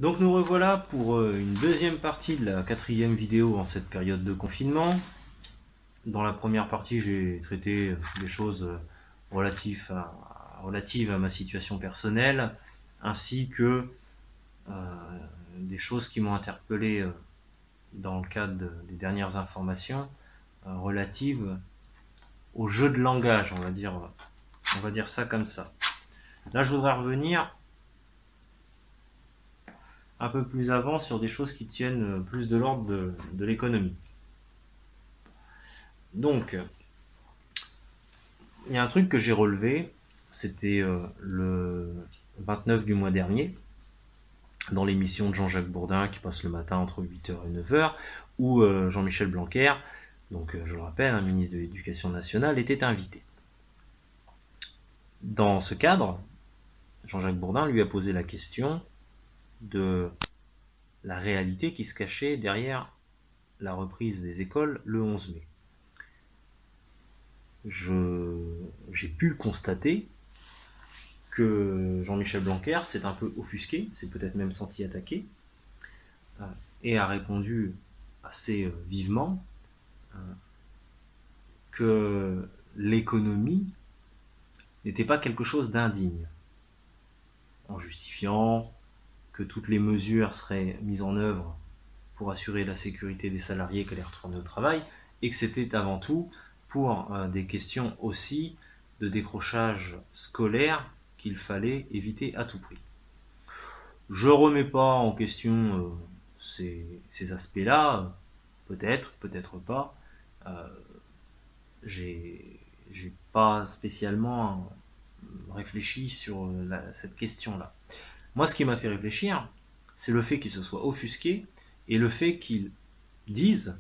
Donc nous revoilà pour une deuxième partie de la quatrième vidéo en cette période de confinement. Dans la première partie, j'ai traité des choses relatives à ma situation personnelle, ainsi que des choses qui m'ont interpellé dans le cadre des dernières informations relatives au jeu de langage, on va dire ça comme ça. Là, je voudrais revenir un peu plus avant sur des choses qui tiennent plus de l'ordre de l'économie. Donc, il y a un truc que j'ai relevé, c'était le 29 du mois dernier, dans l'émission de Jean-Jacques Bourdin qui passe le matin entre 8h et 9h, où Jean-Michel Blanquer, donc je le rappelle, un ministre de l'Éducation nationale, était invité. Dans ce cadre, Jean-Jacques Bourdin lui a posé la question de la réalité qui se cachait derrière la reprise des écoles le 11 mai. J'ai pu constater que Jean-Michel Blanquer s'est un peu offusqué, s'est peut-être même senti attaqué, et a répondu assez vivement que l'économie n'était pas quelque chose d'indigne, en justifiant que toutes les mesures seraient mises en œuvre pour assurer la sécurité des salariés qui allaient retourner au travail, et que c'était avant tout pour des questions aussi de décrochage scolaire qu'il fallait éviter à tout prix. Je remets pas en question ces aspects-là, peut-être, peut-être pas. Euh, j'ai pas spécialement réfléchi sur cette question-là. Moi, ce qui m'a fait réfléchir, c'est le fait qu'il se soit offusqué et le fait qu'il dise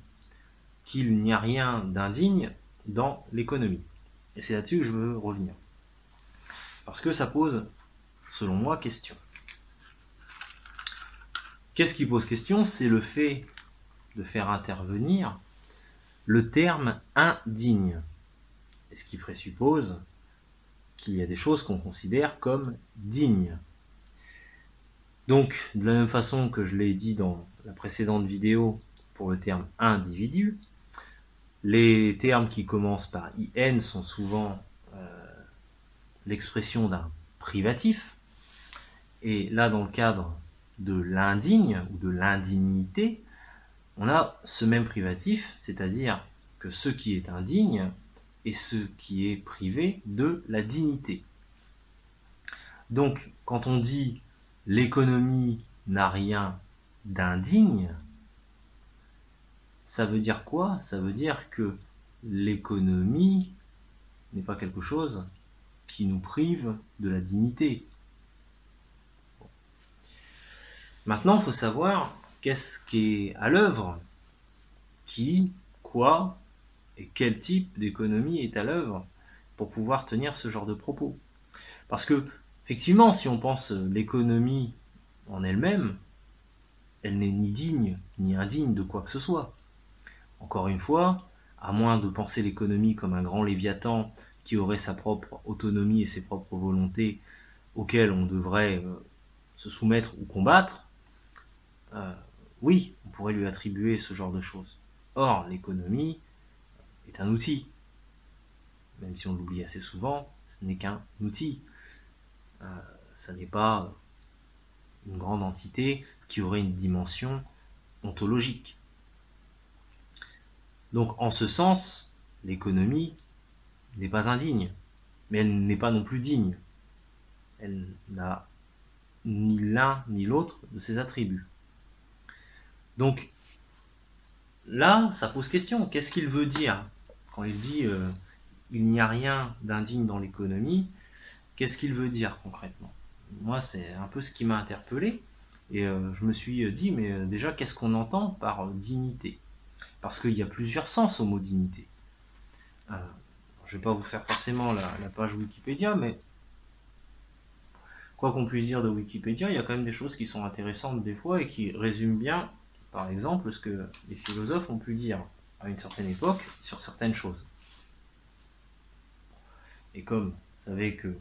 qu'il n'y a rien d'indigne dans l'économie. Et c'est là-dessus que je veux revenir. Parce que ça pose, selon moi, question. Qu'est-ce qui pose question? C'est le fait de faire intervenir le terme indigne. Et ce qui présuppose qu'il y a des choses qu'on considère comme dignes. Donc, de la même façon que je l'ai dit dans la précédente vidéo pour le terme individu, les termes qui commencent par IN sont souvent l'expression d'un privatif. Et là, dans le cadre de l'indigne ou de l'indignité, on a ce même privatif, c'est-à-dire que ce qui est indigne est ce qui est privé de la dignité. Donc, quand on dit l'économie n'a rien d'indigne, ça veut dire quoi? Ça veut dire que l'économie n'est pas quelque chose qui nous prive de la dignité. Maintenant, il faut savoir qu'est-ce qui est à l'œuvre, qui, quoi et quel type d'économie est à l'œuvre pour pouvoir tenir ce genre de propos. Parce que, effectivement, si on pense l'économie en elle-même, elle n'est ni digne ni indigne de quoi que ce soit. Encore une fois, à moins de penser l'économie comme un grand léviathan qui aurait sa propre autonomie et ses propres volontés auxquelles on devrait se soumettre ou combattre, oui, on pourrait lui attribuer ce genre de choses. Or, l'économie est un outil. Même si on l'oublie assez souvent, ce n'est qu'un outil. Ça n'est pas une grande entité qui aurait une dimension ontologique. Donc, en ce sens, l'économie n'est pas indigne, mais elle n'est pas non plus digne. Elle n'a ni l'un ni l'autre de ses attributs. Donc, là, ça pose question. Qu'est-ce qu'il veut dire quand il dit il n'y a rien d'indigne dans l'économie? Qu'est-ce qu'il veut dire concrètement? Moi, c'est un peu ce qui m'a interpellé. Et je me suis dit, mais déjà, qu'est-ce qu'on entend par dignité? Parce qu'il y a plusieurs sens au mot dignité. Je ne vais pas vous faire forcément la page Wikipédia, mais quoi qu'on puisse dire de Wikipédia, il y a quand même des choses qui sont intéressantes des fois et qui résument bien, par exemple, ce que les philosophes ont pu dire à une certaine époque sur certaines choses. Et comme vous savez que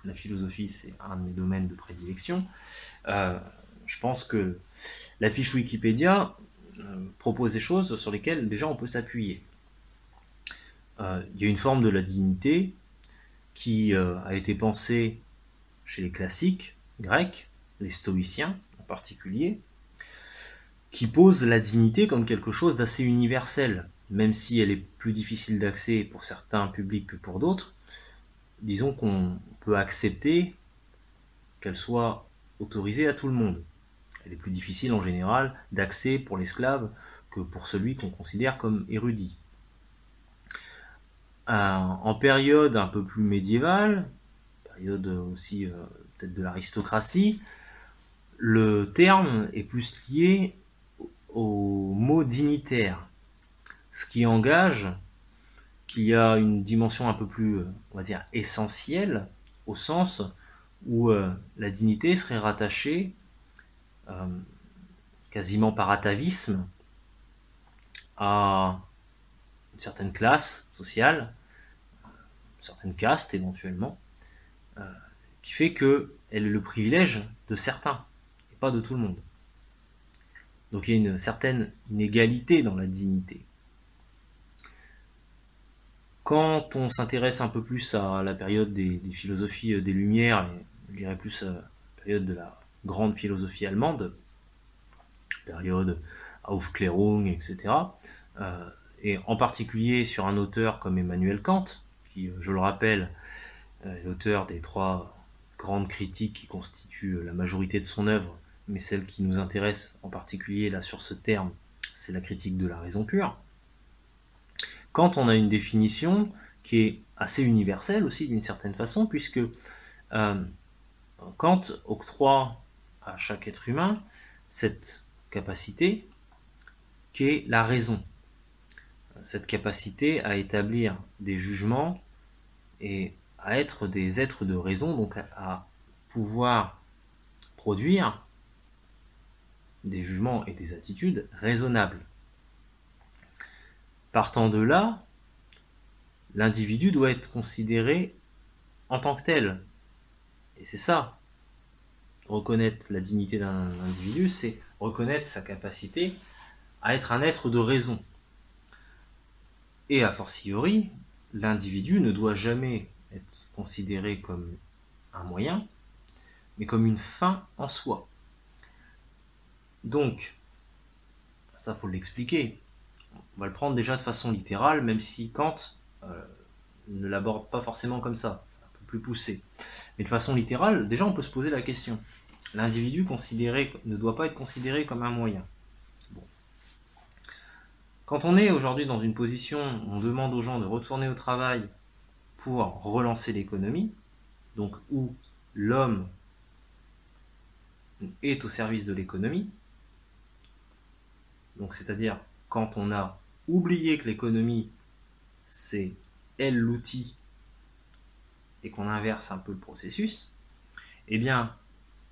la philosophie, c'est un de mes domaines de prédilection, je pense que la fiche Wikipédia propose des choses sur lesquelles déjà on peut s'appuyer. Il y a une forme de la dignité qui a été pensée chez les classiques grecs, les stoïciens en particulier, qui pose la dignité comme quelque chose d'assez universel, même si elle est plus difficile d'accès pour certains publics que pour d'autres. Disons qu'on peut accepter qu'elle soit autorisée à tout le monde. Elle est plus difficile en général d'accès pour l'esclave que pour celui qu'on considère comme érudit. En période un peu plus médiévale, période aussi peut-être de l'aristocratie, le terme est plus lié au mot dignitaire, ce qui engage qu'il y a une dimension un peu plus, on va dire, essentielle, au sens où la dignité serait rattachée quasiment par atavisme à une certaine classe sociale, une certaine caste éventuellement, qui fait qu'elle est le privilège de certains et pas de tout le monde. Donc il y a une certaine inégalité dans la dignité. Quand on s'intéresse un peu plus à la période des philosophies des Lumières, et je dirais plus à la période de la grande philosophie allemande, période Aufklärung, etc., et en particulier sur un auteur comme Emmanuel Kant, qui, je le rappelle, est l'auteur des 3 grandes critiques qui constituent la majorité de son œuvre, mais celle qui nous intéresse en particulier là sur ce terme, c'est la critique de la raison pure. Quand on a une définition qui est assez universelle aussi d'une certaine façon, puisque Kant octroie à chaque être humain cette capacité qui est la raison, cette capacité à établir des jugements et à être des êtres de raison, donc à pouvoir produire des jugements et des attitudes raisonnables. Partant de là, l'individu doit être considéré en tant que tel. Et c'est ça, reconnaître la dignité d'un individu, c'est reconnaître sa capacité à être un être de raison. Et a fortiori, l'individu ne doit jamais être considéré comme un moyen, mais comme une fin en soi. Donc, ça faut l'expliquer. On va le prendre déjà de façon littérale, même si Kant ne l'aborde pas forcément comme ça, c'est un peu plus poussé. Mais de façon littérale, déjà on peut se poser la question. L'individu ne doit pas être considéré comme un moyen. Bon. Quand on est aujourd'hui dans une position où on demande aux gens de retourner au travail pour relancer l'économie, donc où l'homme est au service de l'économie, donc c'est-à-dire quand on a oublié que l'économie c'est elle l'outil et qu'on inverse un peu le processus, eh bien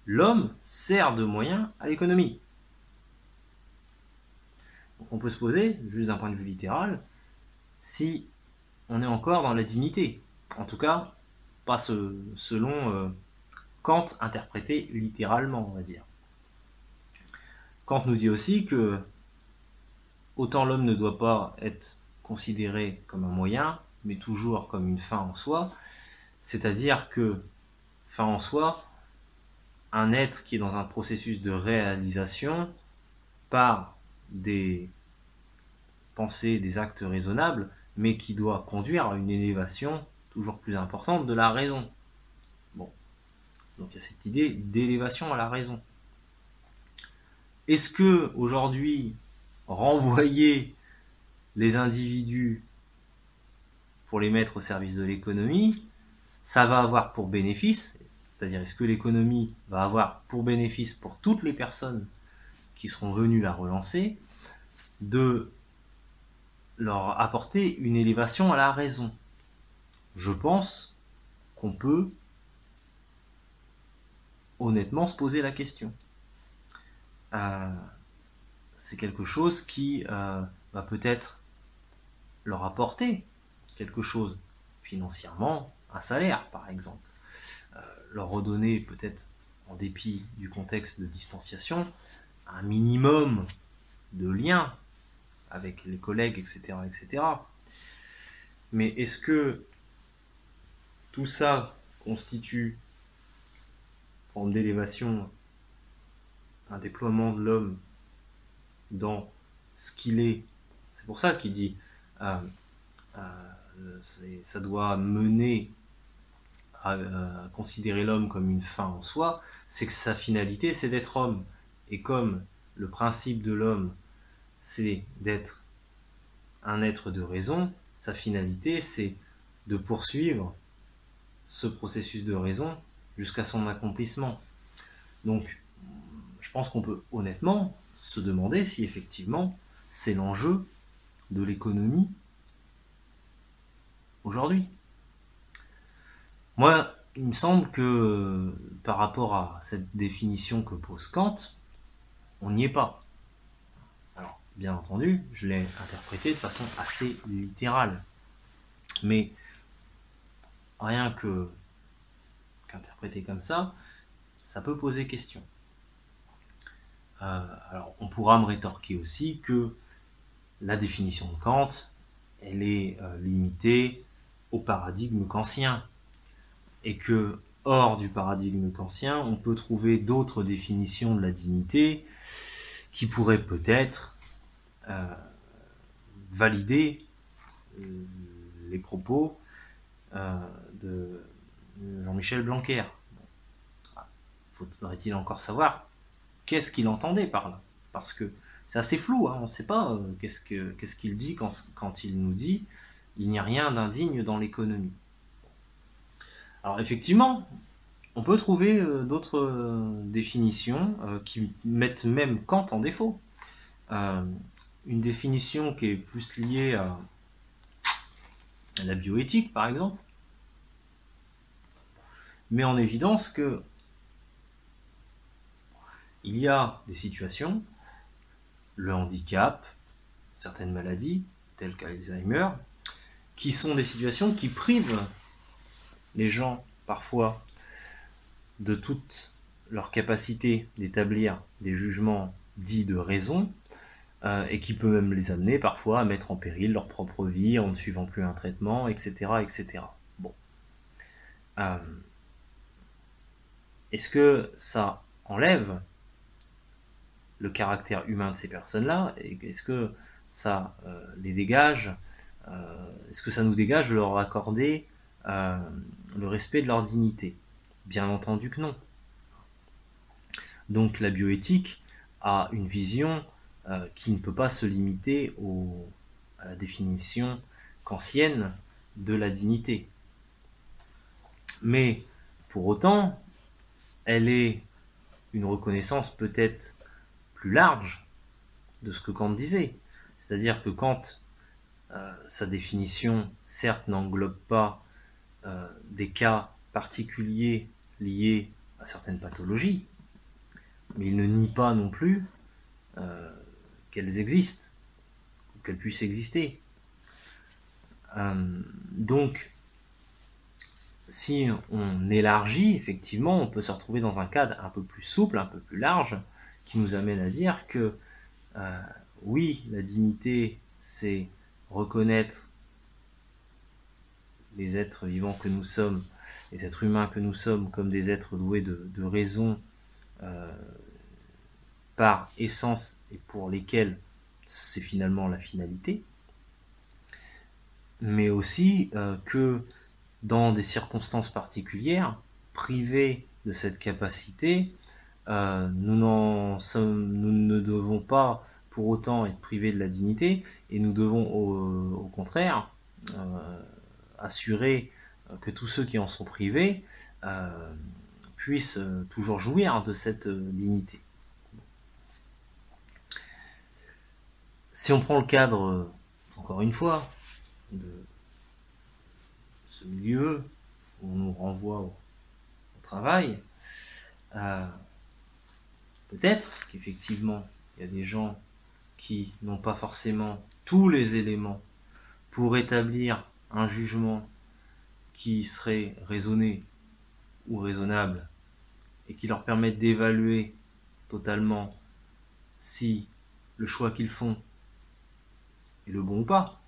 l'homme sert de moyen à l'économie. Donc on peut se poser, juste d'un point de vue littéral, si on est encore dans la dignité. En tout cas, pas selon Kant interprété littéralement, on va dire. Kant nous dit aussi que autant l'homme ne doit pas être considéré comme un moyen, mais toujours comme une fin en soi, c'est-à-dire que, fin en soi, un être qui est dans un processus de réalisation par des pensées, des actes raisonnables, mais qui doit conduire à une élévation toujours plus importante de la raison. Bon, donc il y a cette idée d'élévation à la raison. Est-ce que aujourd'hui renvoyer les individus pour les mettre au service de l'économie, ça va avoir pour bénéfice, c'est-à-dire est-ce que l'économie va avoir pour bénéfice pour toutes les personnes qui seront venues la relancer, de leur apporter une élévation à la raison? Je pense qu'on peut honnêtement se poser la question. C'est quelque chose qui va peut-être leur apporter quelque chose financièrement, un salaire par exemple, leur redonner peut-être en dépit du contexte de distanciation, un minimum de lien avec les collègues, etc., etc. Mais est-ce que tout ça constitue, forme d'élévation, un déploiement de l'homme dans ce qu'il est? C'est pour ça qu'il dit ça doit mener à considérer l'homme comme une fin en soi, c'est que sa finalité c'est d'être homme. Et comme le principe de l'homme c'est d'être un être de raison, sa finalité c'est de poursuivre ce processus de raison jusqu'à son accomplissement. Donc je pense qu'on peut honnêtement se demander si effectivement c'est l'enjeu de l'économie aujourd'hui. Moi, il me semble que par rapport à cette définition que pose Kant, on n'y est pas. Alors, bien entendu, je l'ai interprété de façon assez littérale. Mais rien qu'interprété comme ça peut poser question. Alors, on pourra me rétorquer aussi que la définition de Kant, elle est limitée au paradigme kantien. Et que, hors du paradigme kantien, on peut trouver d'autres définitions de la dignité qui pourraient peut-être valider les propos de Jean-Michel Blanquer. Faudrait-il encore savoir qu'est-ce qu'il entendait par là? Parce que c'est assez flou, hein, on ne sait pas qu'est-ce qu'il dit quand il nous dit « il n'y a rien d'indigne dans l'économie ». Alors effectivement, on peut trouver d'autres définitions qui mettent même Kant en défaut. Une définition qui est plus liée à la bioéthique, par exemple, met en évidence que il y a des situations, le handicap, certaines maladies, telles qu'Alzheimer, qui sont des situations qui privent les gens, parfois, de toute leur capacité d'établir des jugements dits de raison, et qui peut même les amener parfois à mettre en péril leur propre vie en ne suivant plus un traitement, etc. etc. Bon. Est-ce que ça enlève le caractère humain de ces personnes-là? Est-ce que ça les dégage? Est-ce que ça nous dégage de leur accorder le respect de leur dignité? Bien entendu que non. Donc la bioéthique a une vision qui ne peut pas se limiter à la définition kantienne de la dignité. Mais pour autant, elle est une reconnaissance peut-être plus large de ce que Kant disait. C'est-à-dire que Kant, sa définition, certes, n'englobe pas des cas particuliers liés à certaines pathologies, mais il ne nie pas non plus qu'elles existent, ou qu'elles puissent exister. Donc, si on élargit, effectivement, on peut se retrouver dans un cadre un peu plus souple, un peu plus large, qui nous amène à dire que oui, la dignité, c'est reconnaître les êtres vivants que nous sommes, les êtres humains que nous sommes, comme des êtres doués de raison par essence et pour lesquels c'est finalement la finalité, mais aussi que dans des circonstances particulières, privés de cette capacité, nous ne devons pas pour autant être privés de la dignité, et nous devons au contraire assurer que tous ceux qui en sont privés puissent toujours jouir de cette dignité. Si on prend le cadre, encore une fois, de ce milieu où on nous renvoie au travail, peut-être qu'effectivement, il y a des gens qui n'ont pas forcément tous les éléments pour établir un jugement qui serait raisonné ou raisonnable et qui leur permettent d'évaluer totalement si le choix qu'ils font est le bon ou pas.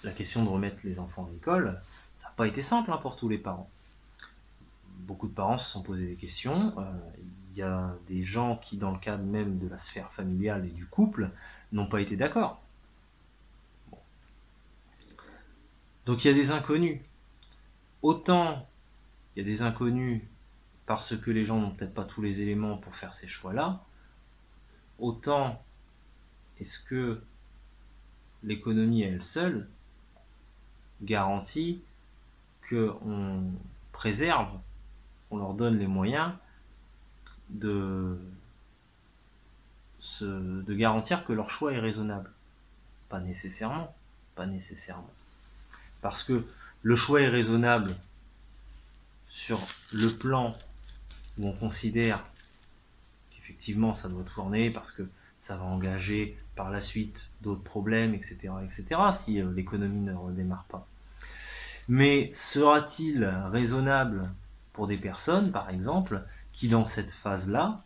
La question de remettre les enfants à l'école, ça n'a pas été simple pour tous les parents. Beaucoup de parents se sont posé des questions. Il y a des gens qui, dans le cadre même de la sphère familiale et du couple, n'ont pas été d'accord. Bon. Donc il y a des inconnus. Autant il y a des inconnus parce que les gens n'ont peut-être pas tous les éléments pour faire ces choix-là, autant est-ce que l'économie à elle seule garantit qu'on préserve, on leur donne les moyens de garantir que leur choix est raisonnable. Pas nécessairement. Pas nécessairement. Parce que le choix est raisonnable sur le plan où on considère qu'effectivement ça doit tourner parce que ça va engager par la suite d'autres problèmes, etc., etc., si l'économie ne redémarre pas. Mais sera-t-il raisonnable pour des personnes, par exemple, qui dans cette phase-là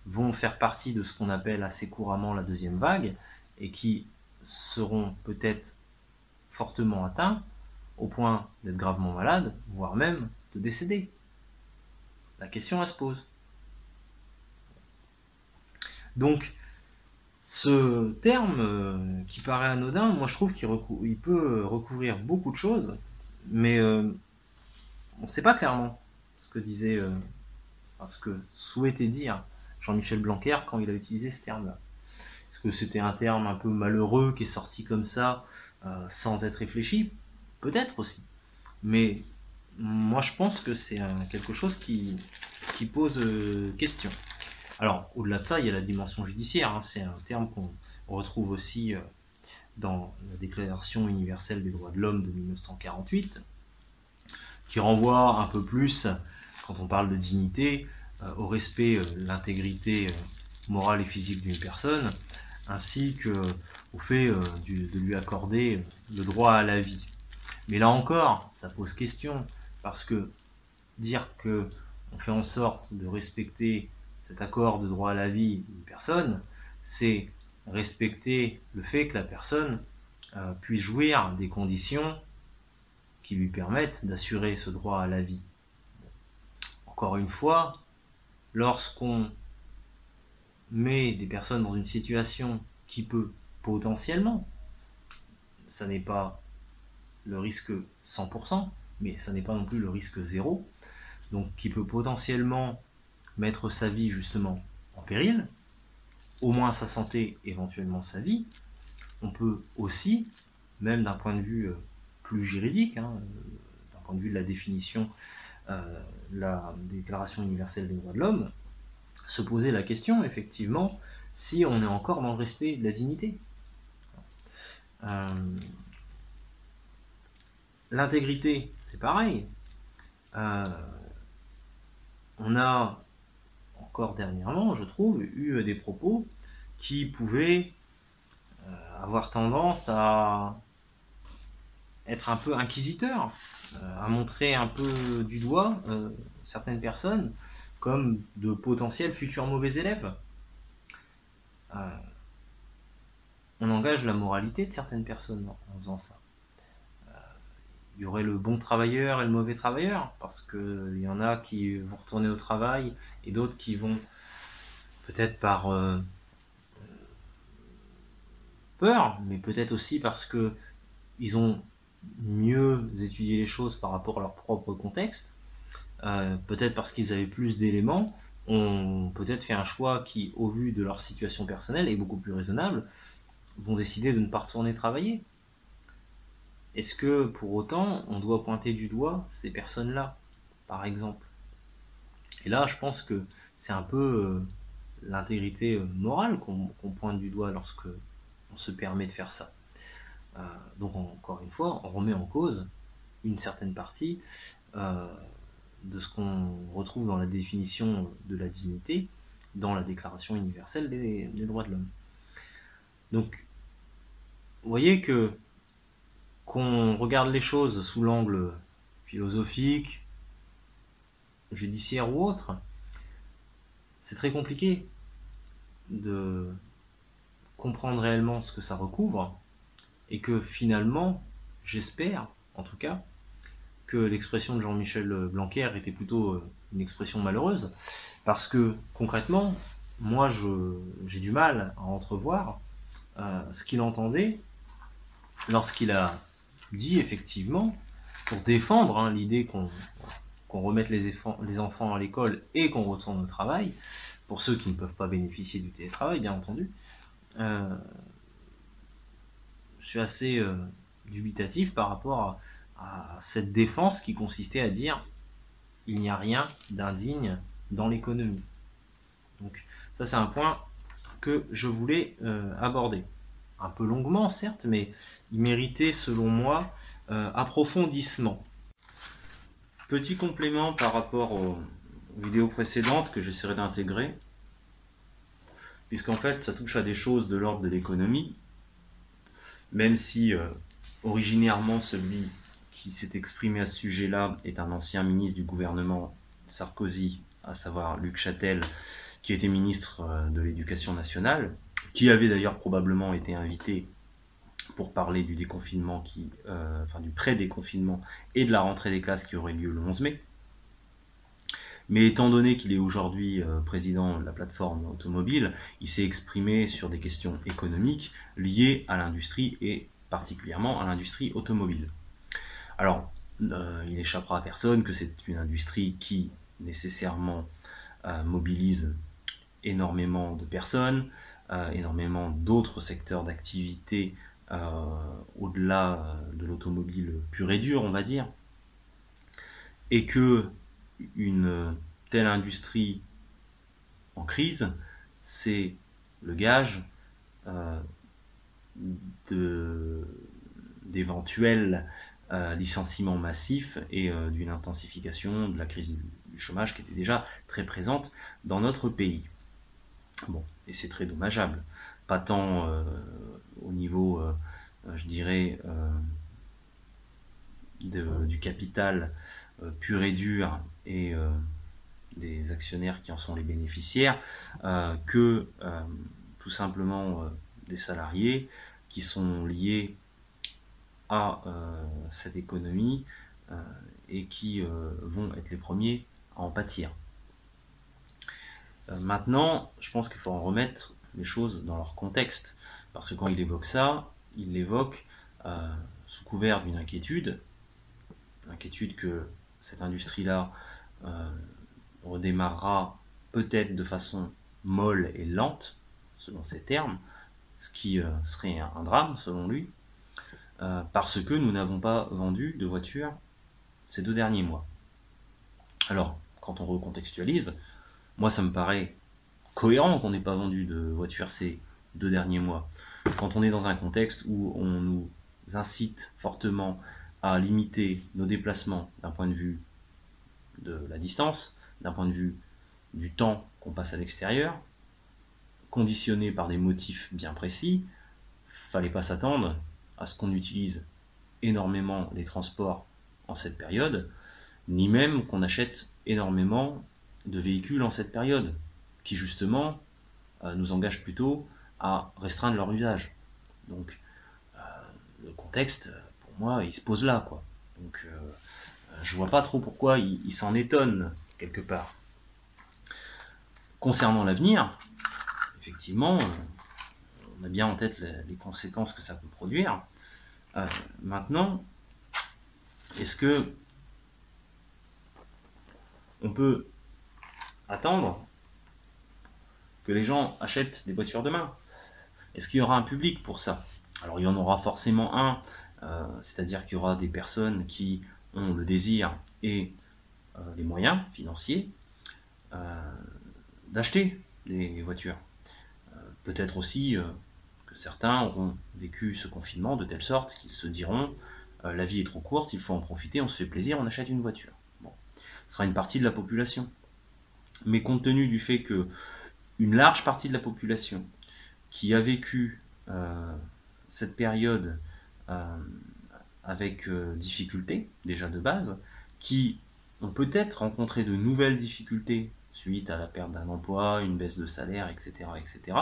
vont faire partie de ce qu'on appelle assez couramment la deuxième vague et qui seront peut-être fortement atteints au point d'être gravement malades, voire même de décéder? La question, elle se pose. Donc, ce terme qui paraît anodin, moi je trouve qu'il peut recouvrir beaucoup de choses, mais on ne sait pas clairement ce que disait, ce que souhaitait dire Jean-Michel Blanquer quand il a utilisé ce terme-là. Est-ce que c'était un terme un peu malheureux qui est sorti comme ça, sans être réfléchi? Peut-être aussi. Mais moi je pense que c'est quelque chose qui pose question. Alors, au-delà de ça, il y a la dimension judiciaire. C'est un terme qu'on retrouve aussi dans la Déclaration universelle des droits de l'homme de 1948, qui renvoie un peu plus, quand on parle de dignité, au respect de l'intégrité morale et physique d'une personne, ainsi qu'au fait de lui accorder le droit à la vie. Mais là encore, ça pose question, parce que dire qu'on fait en sorte de respecter cet accord de droit à la vie d'une personne, c'est respecter le fait que la personne puisse jouir des conditions qui lui permettent d'assurer ce droit à la vie. Encore une fois, lorsqu'on met des personnes dans une situation qui peut potentiellement, ça n'est pas le risque 100%, mais ça n'est pas non plus le risque 0, donc qui peut potentiellement mettre sa vie justement en péril, au moins sa santé, éventuellement sa vie. On peut aussi, même d'un point de vue plus juridique, d'un point de vue de la définition, la Déclaration universelle des droits de l'homme, se poser la question, effectivement, si on est encore dans le respect de la dignité. L'intégrité, c'est pareil. On a encore dernièrement, je trouve, eu des propos qui pouvaient avoir tendance à être un peu inquisiteurs, à montrer un peu du doigt certaines personnes comme de potentiels futurs mauvais élèves. On engage la moralité de certaines personnes en faisant ça. Il y aurait le bon travailleur et le mauvais travailleur, parce qu'il y en a qui vont retourner au travail et d'autres qui vont peut-être par peur, mais peut-être aussi parce qu'ils ont mieux étudié les choses par rapport à leur propre contexte, peut-être parce qu'ils avaient plus d'éléments, ont peut-être fait un choix qui, au vu de leur situation personnelle, est beaucoup plus raisonnable, vont décider de ne pas retourner travailler. Est-ce que pour autant on doit pointer du doigt ces personnes-là, par exemple? Et là, je pense que c'est un peu l'intégrité morale qu'on pointe du doigt lorsque on se permet de faire ça. Donc encore une fois, on remet en cause une certaine partie de ce qu'on retrouve dans la définition de la dignité dans la Déclaration universelle des droits de l'homme. Donc, vous voyez qu'on regarde les choses sous l'angle philosophique, judiciaire ou autre, c'est très compliqué de comprendre réellement ce que ça recouvre, et que finalement, j'espère, en tout cas, que l'expression de Jean-Michel Blanquer était plutôt une expression malheureuse, parce que concrètement, moi j'ai du mal à entrevoir ce qu'il entendait lorsqu'il a dit effectivement, pour défendre l'idée qu'on remette les enfants à l'école et qu'on retourne au travail, pour ceux qui ne peuvent pas bénéficier du télétravail, bien entendu, euh, je suis assez dubitatif par rapport à cette défense qui consistait à dire il n'y a rien d'indigne dans l'économie. Donc ça c'est un point que je voulais aborder. Un peu longuement certes, mais il méritait selon moi approfondissement. Petit complément par rapport aux vidéos précédentes que j'essaierai d'intégrer, puisqu'en fait ça touche à des choses de l'ordre de l'économie, même si originairement celui qui s'est exprimé à ce sujet-là est un ancien ministre du gouvernement Sarkozy, à savoir Luc Châtel, qui était ministre de l'Éducation nationale, qui avait d'ailleurs probablement été invité pour parler du déconfinement, du pré-déconfinement et de la rentrée des classes qui aurait lieu le 11 mai. Mais étant donné qu'il est aujourd'hui président de la plateforme automobile, il s'est exprimé sur des questions économiques liées à l'industrie et particulièrement à l'industrie automobile. Alors, il n'échappera à personne que c'est une industrie qui nécessairement mobilise énormément de personnes, énormément d'autres secteurs d'activité au-delà de l'automobile pure et dure, on va dire, et que une telle industrie en crise, c'est le gage d'éventuels licenciements massifs et d'une intensification de la crise du chômage qui était déjà très présente dans notre pays. Bon, et c'est très dommageable. Pas tant au niveau, je dirais, du capital pur et dur et des actionnaires qui en sont les bénéficiaires, que tout simplement des salariés qui sont liés à cette économie et qui vont être les premiers à en pâtir. Maintenant, je pense qu'il faut en remettre les choses dans leur contexte, parce que quand il évoque ça, il l'évoque sous couvert d'une inquiétude que cette industrie-là redémarrera peut-être de façon molle et lente, selon ses termes, ce qui serait un drame selon lui, parce que nous n'avons pas vendu de voitures ces 2 derniers mois. Alors, quand on recontextualise, moi ça me paraît cohérent qu'on n'ait pas vendu de voitures ces 2 derniers mois. Quand on est dans un contexte où on nous incite fortement à limiter nos déplacements d'un point de vue de la distance, d'un point de vue du temps qu'on passe à l'extérieur, conditionné par des motifs bien précis, fallait pas s'attendre à ce qu'on utilise énormément les transports en cette période, ni même qu'on achète énormément de véhicules en cette période, qui justement nous engagent plutôt à restreindre leur usage. Donc le contexte, pour moi, il se pose là, quoi. Donc je vois pas trop pourquoi il s'en étonne quelque part. Concernant l'avenir, effectivement, on a bien en tête les conséquences que ça peut produire. Maintenant, est-ce que on peut attendre que les gens achètent des voitures demain? Est-ce qu'il y aura un public pour ça? Alors il y en aura forcément un, c'est-à-dire qu'il y aura des personnes qui ont le désir et les moyens financiers d'acheter des voitures. Peut-être aussi que certains auront vécu ce confinement de telle sorte qu'ils se diront la vie est trop courte, il faut en profiter, on se fait plaisir, on achète une voiture. Bon, ce sera une partie de la population. Mais compte tenu du fait que une large partie de la population qui a vécu cette période avec difficulté, déjà de base, qui ont peut-être rencontré de nouvelles difficultés suite à la perte d'un emploi, une baisse de salaire, etc., etc.,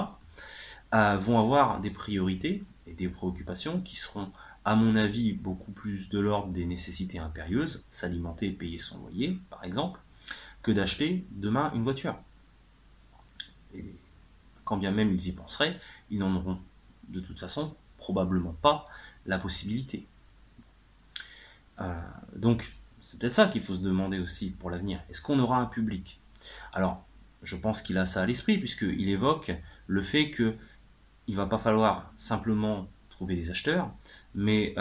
vont avoir des priorités et des préoccupations qui seront, à mon avis, beaucoup plus de l'ordre des nécessités impérieuses, s'alimenter et payer son loyer, par exemple, que d'acheter demain une voiture. Et quand bien même ils y penseraient, ils n'en auront de toute façon probablement pas la possibilité. Donc, c'est peut-être ça qu'il faut se demander aussi pour l'avenir. Est-ce qu'on aura un public? Alors, je pense qu'il a ça à l'esprit, puisqu'il évoque le fait qu'il ne va pas falloir simplement trouver des acheteurs, mais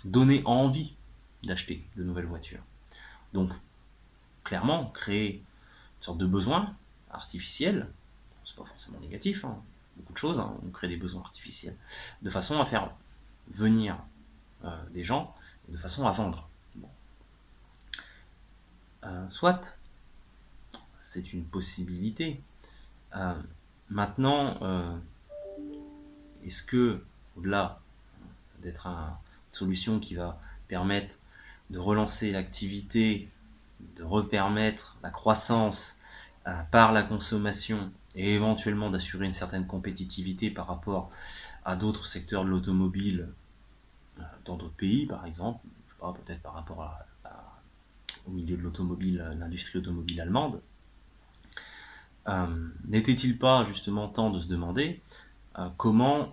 donner envie d'acheter de nouvelles voitures. Donc, clairement, créer une sorte de besoin artificiel, c'est pas forcément négatif, hein, beaucoup de choses, hein, on crée des besoins artificiels, de façon à faire venir des gens, de façon à vendre. Bon. Soit, c'est une possibilité. Maintenant, est-ce que, au-delà d'être une solution qui va permettre de relancer l'activité, de repermettre la croissance par la consommation et éventuellement d'assurer une certaine compétitivité par rapport à d'autres secteurs de l'automobile dans d'autres pays, par exemple, je sais pas, peut-être par rapport au milieu de l'automobile, l'industrie automobile allemande, n'était-il pas justement temps de se demander comment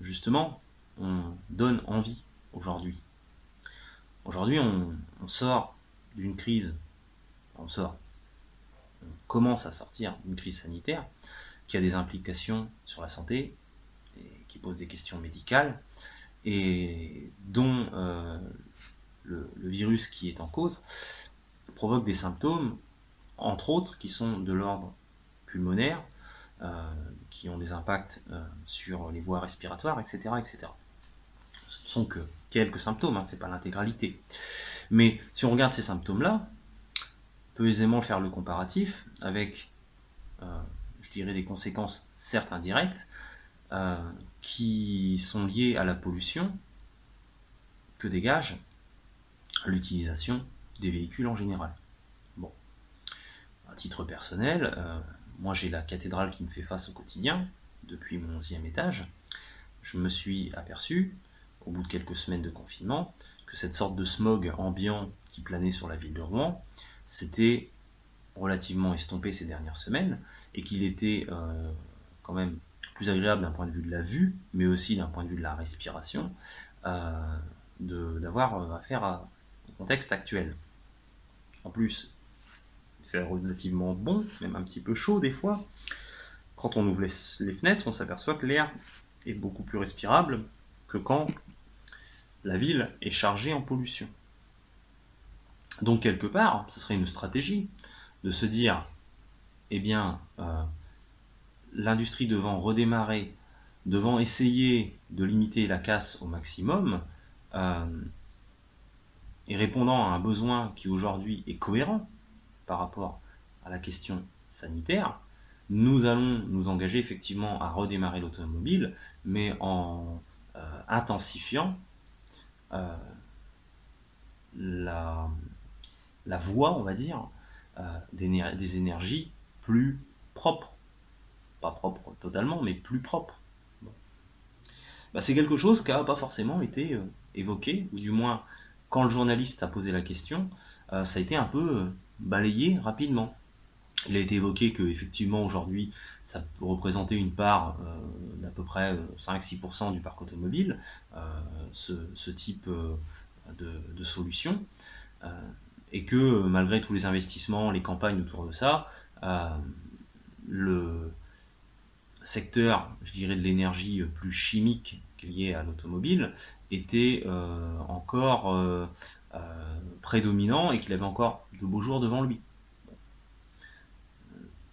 justement on donne envie aujourd'hui? Aujourd'hui, on sort d'une crise, on commence à sortir d'une crise sanitaire qui a des implications sur la santé, et qui pose des questions médicales, et dont le virus qui est en cause provoque des symptômes, entre autres, qui sont de l'ordre pulmonaire, qui ont des impacts sur les voies respiratoires, etc., etc. Ce ne sont que quelques symptômes, hein, c'est pas l'intégralité. Mais si on regarde ces symptômes-là, on peut aisément faire le comparatif avec, je dirais, des conséquences certes indirectes, qui sont liées à la pollution que dégage l'utilisation des véhicules en général. Bon, à titre personnel, moi j'ai la cathédrale qui me fait face au quotidien, depuis mon 11e étage. Je me suis aperçu, au bout de quelques semaines de confinement, que cette sorte de smog ambiant qui planait sur la ville de Rouen s'était relativement estompé ces dernières semaines, et qu'il était quand même plus agréable d'un point de vue de la vue, mais aussi d'un point de vue de la respiration, d'avoir affaire au contexte actuel. En plus, il fait relativement bon, même un petit peu chaud des fois. Quand on ouvre les fenêtres, on s'aperçoit que l'air est beaucoup plus respirable que quand la ville est chargée en pollution. Donc quelque part, ce serait une stratégie de se dire, eh bien, l'industrie devant redémarrer, devant essayer de limiter la casse au maximum, et répondant à un besoin qui aujourd'hui est cohérent par rapport à la question sanitaire, nous allons nous engager effectivement à redémarrer l'automobile, mais en intensifiant la voie, on va dire, des énergies plus propres. Pas propres totalement, mais plus propres. Bon. Bah, c'est quelque chose qui n'a pas forcément été évoqué, ou du moins, quand le journaliste a posé la question, ça a été un peu balayé rapidement. Il a été évoqué qu'effectivement aujourd'hui ça peut représenter une part d'à peu près 5-6% du parc automobile, ce type de solution, et que malgré tous les investissements, les campagnes autour de ça, le secteur, je dirais, de l'énergie plus chimique lié à l'automobile était encore prédominant, et qu'il avait encore de beaux jours devant lui.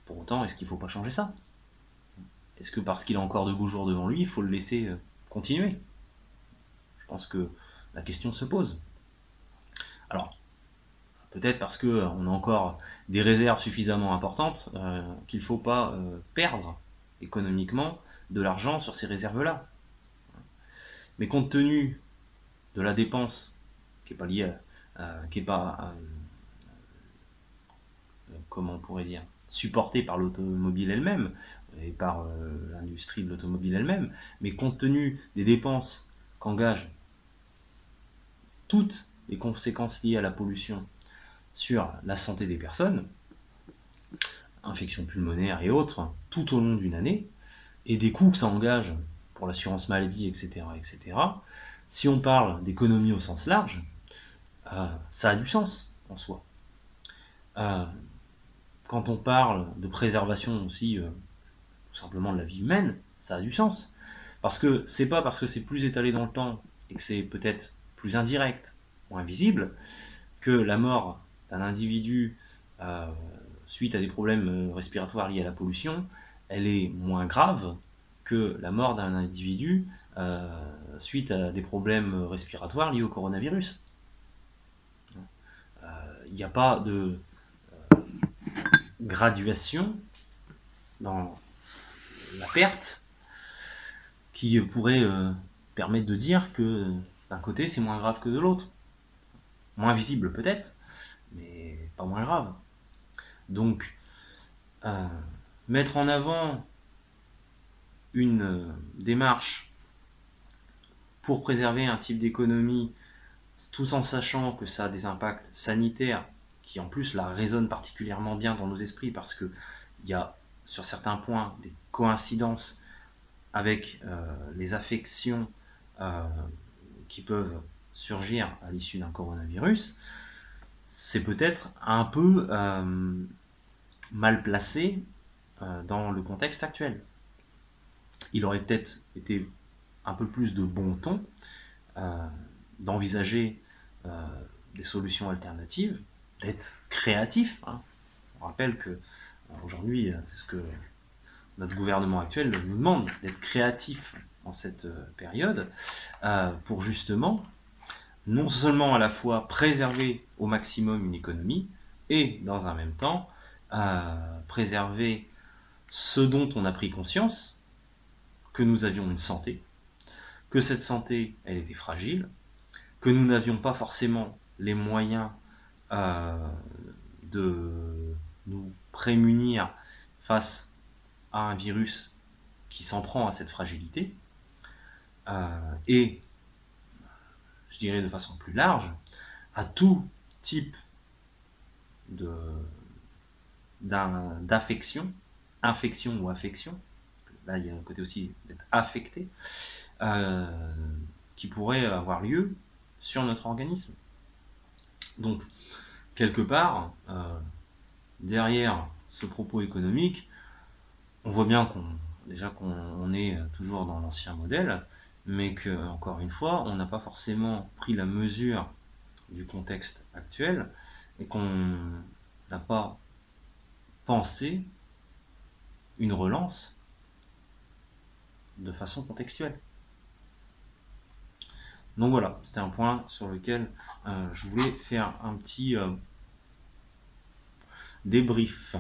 Pour autant, est-ce qu'il ne faut pas changer ça? Est-ce que parce qu'il a encore de beaux jours devant lui, il faut le laisser continuer? Je pense que la question se pose. Alors, peut-être parce qu'on a encore des réserves suffisamment importantes qu'il ne faut pas perdre économiquement de l'argent sur ces réserves-là. Mais compte tenu de la dépense qui n'est pas liée qui est pas comment on pourrait dire, supportée par l'automobile elle-même et par l'industrie de l'automobile elle-même, mais compte tenu des dépenses qu'engagent toutes les conséquences liées à la pollution sur la santé des personnes, infections pulmonaires et autres, tout au long d'une année, et des coûts que ça engage pour l'assurance maladie, etc., etc., si on parle d'économie au sens large, ça a du sens en soi. Quand on parle de préservation aussi, tout simplement de la vie humaine, ça a du sens. Parce que c'est pas parce que c'est plus étalé dans le temps et que c'est peut-être plus indirect ou invisible que la mort d'un individu suite à des problèmes respiratoires liés à la pollution, elle est moins grave que la mort d'un individu suite à des problèmes respiratoires liés au coronavirus. Il n'y a pas de graduation dans la perte qui pourrait permettre de dire que d'un côté c'est moins grave que de l'autre. Moins visible peut-être, mais pas moins grave. Donc, mettre en avant une démarche pour préserver un type d'économie, tout en sachant que ça a des impacts sanitaires, qui en plus la résonnent particulièrement bien dans nos esprits, parce qu'il y a sur certains points des coïncidences avec les affections qui peuvent surgir à l'issue d'un coronavirus, c'est peut-être un peu mal placé dans le contexte actuel. Il aurait peut-être été un peu plus de bon ton d'envisager des solutions alternatives, d'être créatif. On rappelle que aujourd'hui, c'est ce que notre gouvernement actuel nous demande, d'être créatif en cette période pour justement non seulement à la fois préserver au maximum une économie et dans un même temps préserver ce dont on a pris conscience, que nous avions une santé, que cette santé, elle était fragile, que nous n'avions pas forcément les moyens de nous prémunir face à un virus qui s'en prend à cette fragilité, et, je dirais de façon plus large, à tout type d'affection, infection ou affection, là il y a un côté aussi d'être affecté, qui pourrait avoir lieu sur notre organisme. Donc, quelque part, derrière ce propos économique, on voit bien qu'on est toujours dans l'ancien modèle, mais que, encore une fois, on n'a pas forcément pris la mesure du contexte actuel et qu'on n'a pas pensé une relance de façon contextuelle. Donc voilà, c'était un point sur lequel je voulais faire un petit débrief.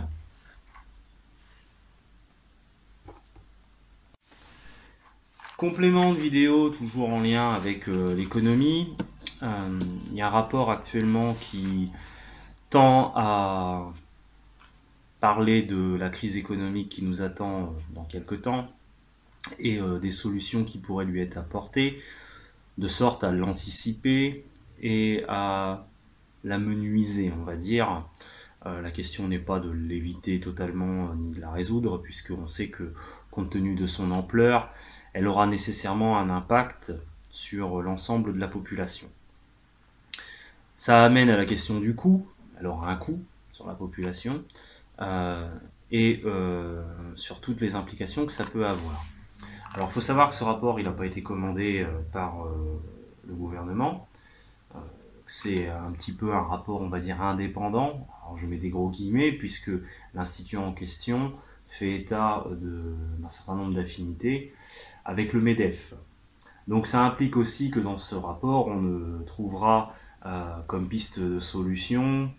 Complément de vidéo, toujours en lien avec l'économie. Il y a un rapport actuellement qui tend à parler de la crise économique qui nous attend dans quelques temps et des solutions qui pourraient lui être apportées, de sorte à l'anticiper et à la menuiser, on va dire. La question n'est pas de l'éviter totalement ni de la résoudre, puisqu'on sait que, compte tenu de son ampleur, elle aura nécessairement un impact sur l'ensemble de la population. Ça amène à la question du coût. Elle aura un coût sur la population et sur toutes les implications que ça peut avoir. Alors, il faut savoir que ce rapport, il n'a pas été commandé par le gouvernement. C'est un petit peu un rapport, on va dire, indépendant. Alors, je mets des gros guillemets, puisque l'institut en question fait état d'un certain nombre d'affinités avec le MEDEF. Donc, ça implique aussi que dans ce rapport, on ne trouvera comme piste de solution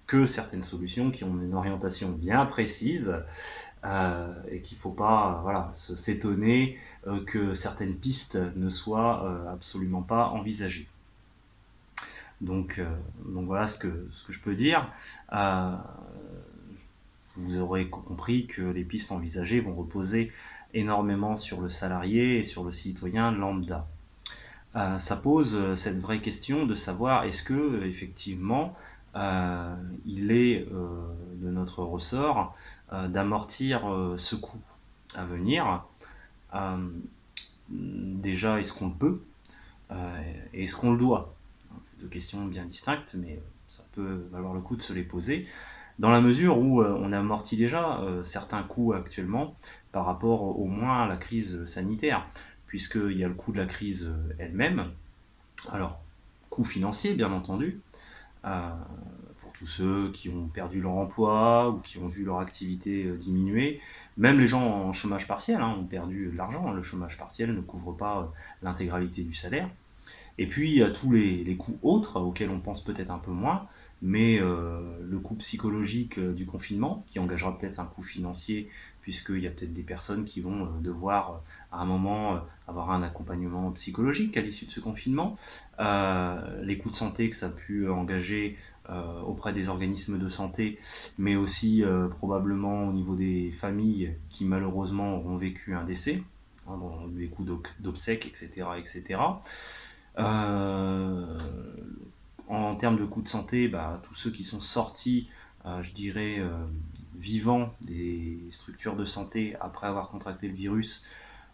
que certaines solutions qui ont une orientation bien précise et qu'il ne faut pas s'étonner que certaines pistes ne soient absolument pas envisagées. Donc voilà ce que je peux dire. vous aurez compris que les pistes envisagées vont reposer énormément sur le salarié et sur le citoyen lambda. Ça pose cette vraie question de savoir est-ce que effectivement il est de notre ressort d'amortir ce coût à venir. Déjà, est-ce qu'on le peut et est-ce qu'on le doit? C'est deux questions bien distinctes, mais ça peut valoir le coup de se les poser, dans la mesure où on amortit déjà certains coûts actuellement par rapport au moins à la crise sanitaire, puisqu'il y a le coût de la crise elle-même, alors coût financier bien entendu, pour tous ceux qui ont perdu leur emploi ou qui ont vu leur activité diminuer. Même les gens en chômage partiel ont perdu de l'argent. Le chômage partiel ne couvre pas l'intégralité du salaire. Et puis il y a tous les coûts autres auxquels on pense peut-être un peu moins, mais le coût psychologique du confinement, qui engagera peut-être un coût financier, puisqu'il y a peut-être des personnes qui vont devoir à un moment avoir un accompagnement psychologique à l'issue de ce confinement, les coûts de santé que ça a pu engager auprès des organismes de santé, mais aussi probablement au niveau des familles qui malheureusement auront vécu un décès, des coûts d'obsèques, etc., etc. Euh, En termes de coûts de santé, tous ceux qui sont sortis, je dirais, vivants des structures de santé après avoir contracté le virus,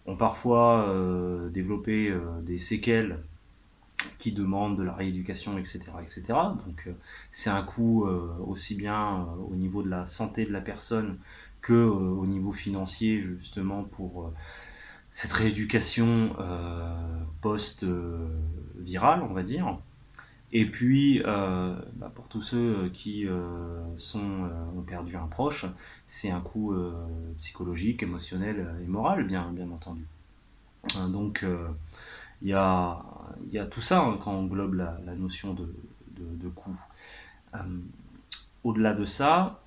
ont parfois développé des séquelles qui demandent de la rééducation, etc. etc. Donc c'est un coût aussi bien au niveau de la santé de la personne que au niveau financier, justement, pour cette rééducation post-virale, on va dire. Et puis, pour tous ceux qui ont perdu un proche, c'est un coût psychologique, émotionnel et moral, bien entendu. Donc, il y a tout ça quand on englobe la notion de coût. Euh, Au-delà de ça,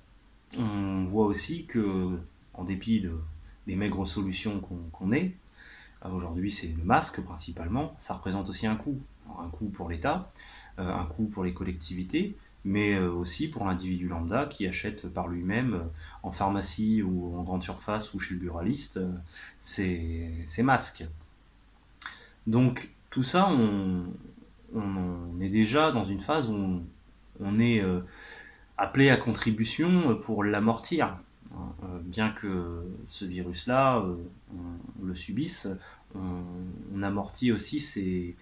on voit aussi que, en dépit des maigres solutions qu'on ait, aujourd'hui c'est le masque principalement, ça représente aussi un coût. Alors, un coût pour l'État, un coût pour les collectivités, mais aussi pour l'individu lambda qui achète par lui-même en pharmacie ou en grande surface ou chez le buraliste ses masques. Donc tout ça, on est déjà dans une phase où on est appelé à contribution pour l'amortir. Bien que ce virus-là, on le subisse, on amortit aussi ses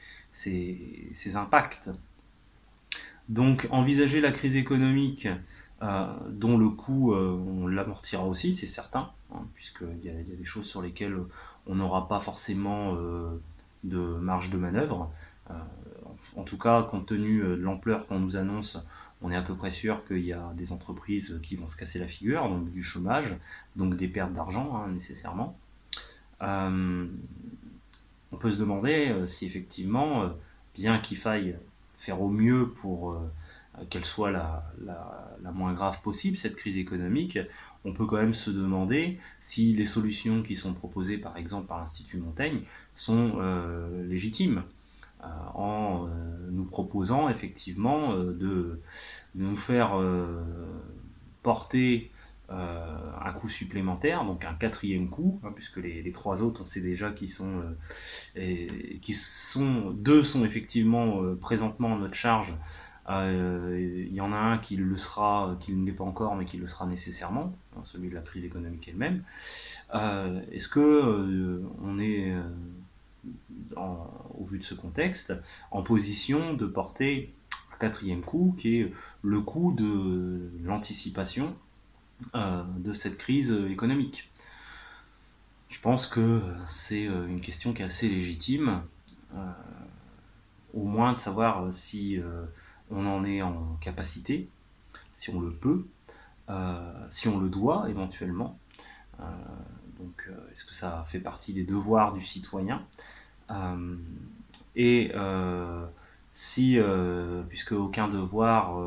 impacts. Donc envisager la crise économique dont le coût, on l'amortira aussi, c'est certain, puisqu'il y a des choses sur lesquelles on n'aura pas forcément de marge de manœuvre. Euh, En tout cas, compte tenu de l'ampleur qu'on nous annonce, on est à peu près sûr qu'il y a des entreprises qui vont se casser la figure, donc du chômage, donc des pertes d'argent nécessairement. Euh, on peut se demander si effectivement, bien qu'il faille faire au mieux pour qu'elle soit la moins grave possible, cette crise économique, on peut quand même se demander si les solutions qui sont proposées par exemple par l'Institut Montaigne sont légitimes, en nous proposant effectivement de nous faire porter un coût supplémentaire, donc un quatrième coût, puisque les trois autres, on sait déjà deux sont effectivement présentement à notre charge. Il y en a un qui le sera, qui ne l'est pas encore, mais qui le sera nécessairement, celui de la crise économique elle-même. Est-ce que on est, au vu de ce contexte, en position de porter un quatrième coût, qui est le coût de l'anticipation de cette crise économique? Je pense que c'est une question qui est assez légitime, au moins de savoir si on en est en capacité, si on le peut, si on le doit éventuellement. Euh, donc est-ce que ça fait partie des devoirs du citoyen? Et si, puisque aucun devoir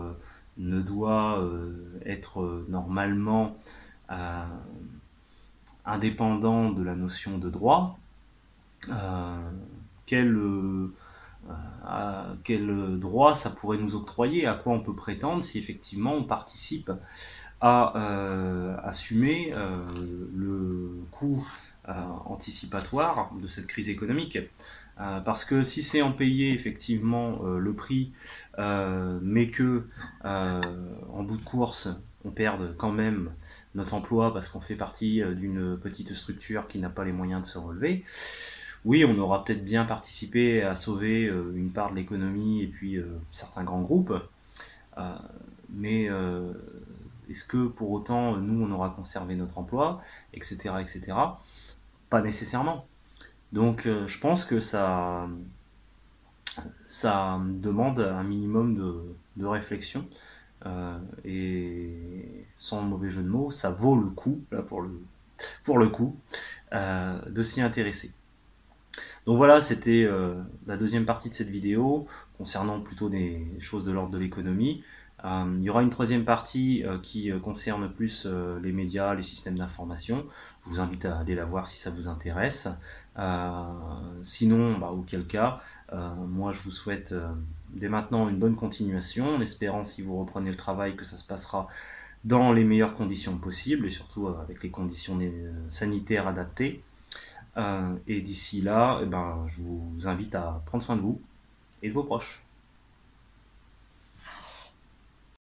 ne doit être normalement indépendant de la notion de droit, quel quel droit ça pourrait nous octroyer, à quoi on peut prétendre si effectivement on participe à assumer le coût anticipatoire de cette crise économique. Parce que si c'est en payer effectivement le prix, mais que en bout de course, on perde quand même notre emploi parce qu'on fait partie d'une petite structure qui n'a pas les moyens de se relever, oui, on aura peut-être bien participé à sauver une part de l'économie et puis certains grands groupes, euh, mais est-ce que pour autant nous on aura conservé notre emploi, etc., etc. Pas nécessairement. Donc je pense que ça demande un minimum de réflexion. Et sans mauvais jeu de mots, ça vaut le coup, là pour le coup, de s'y intéresser. Donc voilà, c'était la deuxième partie de cette vidéo concernant plutôt des choses de l'ordre de l'économie. Il y aura une troisième partie qui concerne plus les médias, les systèmes d'information. Je vous invite à aller la voir si ça vous intéresse. Sinon, auquel cas, moi je vous souhaite dès maintenant une bonne continuation, en espérant si vous reprenez le travail que ça se passera dans les meilleures conditions possibles et surtout avec les conditions sanitaires adaptées. Et d'ici là, je vous invite à prendre soin de vous et de vos proches.